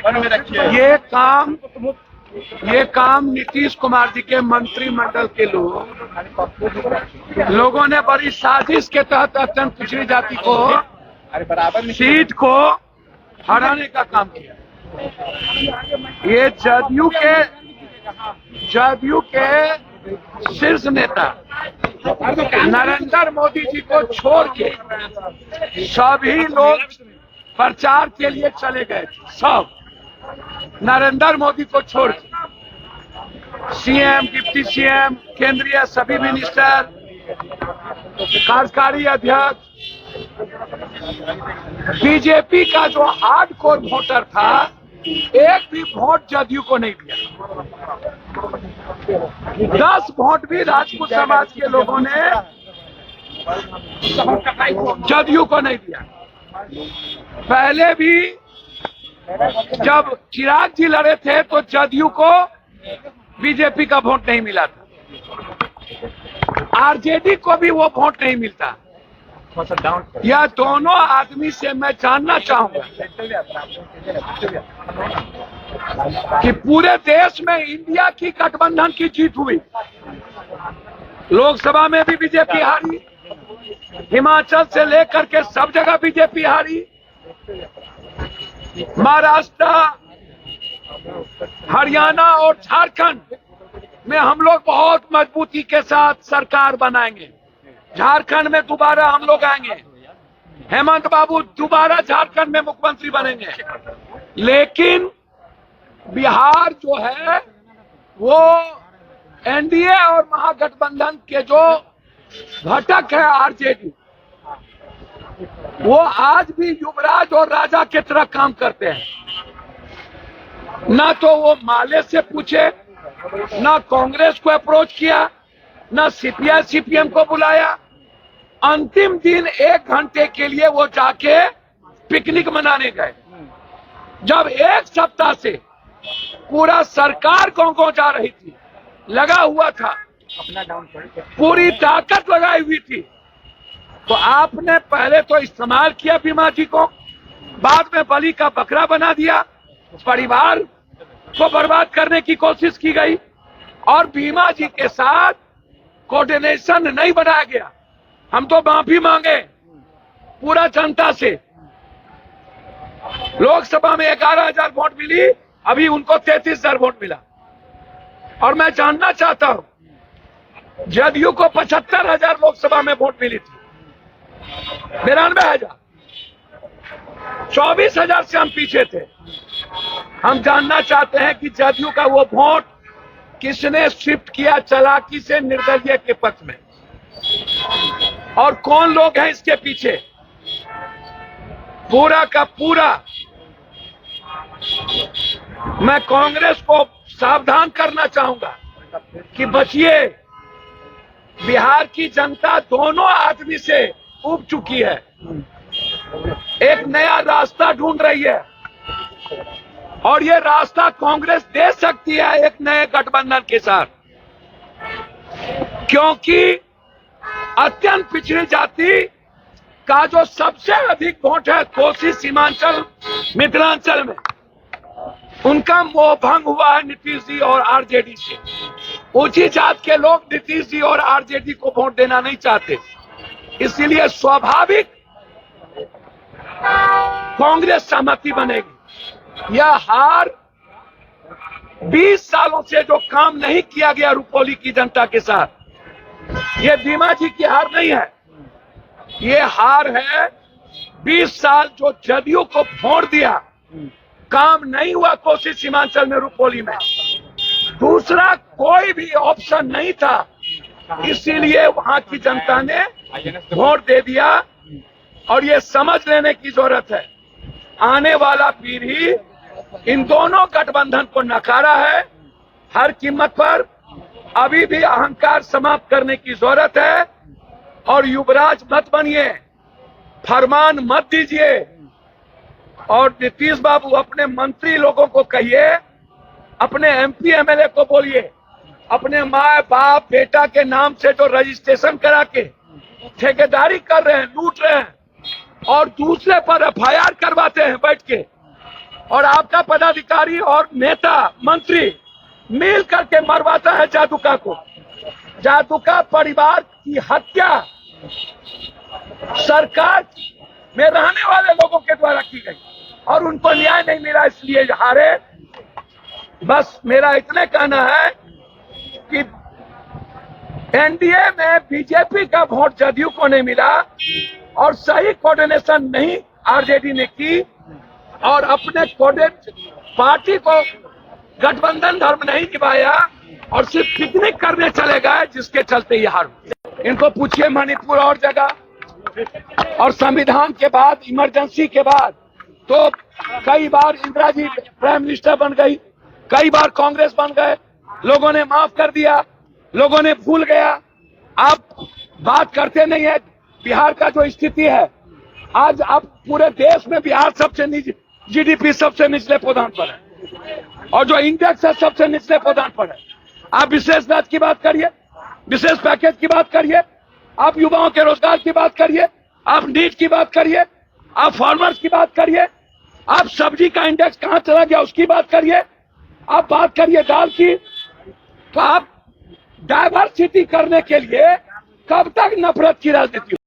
ये काम नीतीश कुमार जी के मंत्रिमंडल के लोगों ने बड़ी साजिश के तहत अत्यंत पिछड़ी जाति को सीट को हराने का काम किया। ये जदयू के शीर्ष नेता नरेंद्र मोदी जी को छोड़ के सभी लोग प्रचार के लिए चले गए थे। सब नरेंद्र मोदी को छोड़ के सीएम, डिप्टी सीएम, केंद्रीय सभी मिनिस्टर, कार्यकारी अध्यक्ष, बीजेपी का जो हार्डकोर वोटर था एक भी वोट जदयू को नहीं दिया। 10 वोट भी राजपूत समाज के लोगों ने जदयू को नहीं दिया। पहले भी जब चिराग जी लड़े थे तो जदयू को बीजेपी का वोट नहीं मिला था, आरजेडी को भी वो वोट नहीं मिलता। यह दोनों आदमी से मैं जानना चाहूंगा कि पूरे देश में इंडिया की गठबंधन की जीत हुई। लोकसभा में भी बीजेपी हारी, हिमाचल से लेकर के सब जगह बीजेपी हारी, महाराष्ट्र, हरियाणा और झारखंड में हम लोग बहुत मजबूती के साथ सरकार बनाएंगे। झारखंड में दोबारा हम लोग आएंगे, हेमंत बाबू दोबारा झारखंड में मुख्यमंत्री बनेंगे। लेकिन बिहार जो है वो एनडीए और महागठबंधन के जो घटक है आरजेडी, वो आज भी युवराज और राजा की तरह काम करते हैं। ना तो वो माले से पूछे, ना कांग्रेस को अप्रोच किया, ना सीपीआई सीपीएम को बुलाया। अंतिम दिन 1 घंटे के लिए वो जाके पिकनिक मनाने गए, जब 1 सप्ताह से पूरा सरकार गांव जा रही थी, लगा हुआ था, पूरी ताकत लगाई हुई थी। तो आपने पहले तो इस्तेमाल किया बीमा जी को, बाद में बलि का बकरा बना दिया, परिवार को बर्बाद करने की कोशिश की गई और बीमा जी के साथ कोऑर्डिनेशन नहीं बनाया गया। हम तो माफी मांगे पूरा जनता से। लोकसभा में 11,000 वोट मिली, अभी उनको 33,000 वोट मिला। और मैं जानना चाहता हूं, जदयू को 75,000 लोकसभा में वोट मिली थी, 92,000, 24,000 से हम पीछे थे। हम जानना चाहते हैं कि जदयू का वो वोट किसने शिफ्ट किया चालाकी से निर्दलीय के पक्ष में, और कौन लोग हैं इसके पीछे। पूरा का पूरा मैं कांग्रेस को सावधान करना चाहूंगा कि बचिए। बिहार की जनता दोनों आदमी से उब चुकी है, एक नया रास्ता ढूंढ रही है और ये रास्ता कांग्रेस दे सकती है एक नए गठबंधन के साथ, क्योंकि अत्यंत पिछड़ी जाति का जो सबसे अधिक वोट है कोसी, सीमांचल, मिथिलांचल में, उनका मोहभंग हुआ है नीतीश जी और आरजेडी से। ऊंची जात के लोग नीतीश जी और आरजेडी को वोट देना नहीं चाहते, इसीलिए स्वाभाविक कांग्रेस सहमति बनेगी। यह हार 20 सालों से जो काम नहीं किया गया रुपौली की जनता के साथ, ये बीमा जी की हार नहीं है, ये हार है 20 साल जो जदयू को वोट दिया, काम नहीं हुआ कोसी सीमांचल में, रुपौली में। दूसरा कोई भी ऑप्शन नहीं था, इसीलिए वहां की जनता ने वोट दे दिया। और ये समझ लेने की जरूरत है, आने वाला पीढ़ी इन दोनों गठबंधन को नकारा है हर कीमत पर। अभी भी अहंकार समाप्त करने की जरूरत है और युवराज मत बनिए, फरमान मत दीजिए। और नीतीश बाबू अपने मंत्री लोगों को कहिए, अपने एमपी एमएलए को बोलिए, अपने माँ बाप बेटा के नाम से जो रजिस्ट्रेशन करा के ठेकेदारी कर रहे हैं, लूट रहे हैं और दूसरे पर एफआईआर करवाते हैं बैठ के, और आपका पदाधिकारी और नेता मंत्री मिल करके मरवाता है जादुका को। जादुका परिवार की हत्या सरकार में रहने वाले लोगों के द्वारा की गई और उनको न्याय नहीं मिला, इसलिए हारे। बस मेरा इतने कहना है कि एनडीए में बीजेपी का वोट जदयू को नहीं मिला और सही कोऑर्डिनेशन नहीं आरजेडी ने की और अपने पार्टी को गठबंधन धर्म नहीं निभाया और सिर्फ पिकनिक करने चले गए, जिसके चलते ये हार हुई। इनको पूछिए मणिपुर और जगह। और संविधान के बाद, इमरजेंसी के बाद तो कई बार इंदिरा जी प्राइम मिनिस्टर बन गई, कई बार कांग्रेस बन गए, लोगों ने माफ कर दिया, लोगों ने भूल गया। आप बात करते नहीं है बिहार का जो स्थिति है। आज अब पूरे देश में बिहार सबसे जीडीपी सबसे निचले पदान पर है और जो इंडेक्स है सबसे निचले पदान पर है। आप विशेष बैच की बात करिए, विशेष पैकेज की बात करिए, आप युवाओं के रोजगार की बात करिए, आप नीट की बात करिए, आप फार्मर्स की बात करिए, आप सब्जी का इंडेक्स कहां चला गया उसकी बात करिए, आप बात करिए दाल की। तो आप डाइवर्सिटी करने के लिए कब तक नफरत की राजनीति